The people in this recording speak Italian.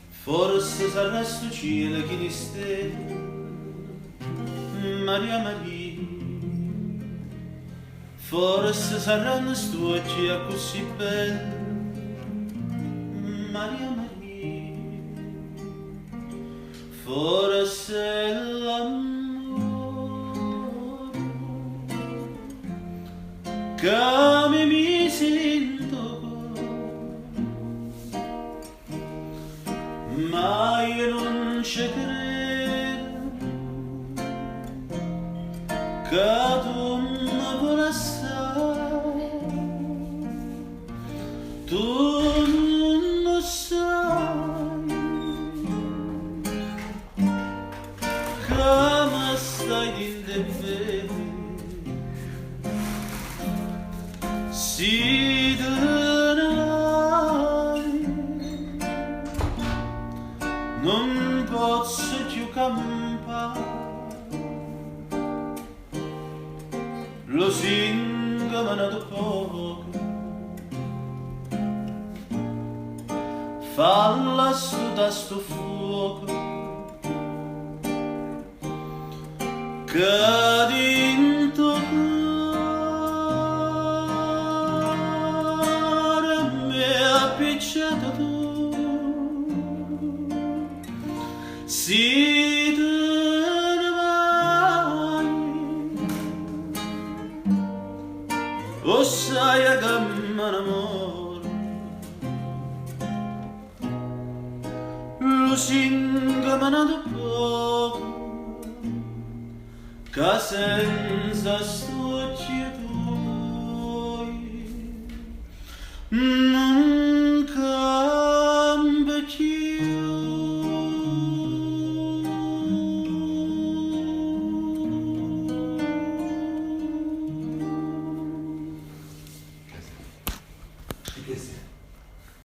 Forse sarà sto cielo che di stelle, Maria Maria. Forse saranno sto occhi così belli, Maria Maria. Forse l'amore che mi sento, ma io non ci credo che tu mi vuoi assai. Tu non lo sai che mi stai dentro si darai, non posso più campare, lo singa manato poco, falla da sto fuoco che dentro cuore mi ha appicciato tu. Si te ne vai, o sai che mi innamoro, lo singa manato poco, che senza sto occhi tuoi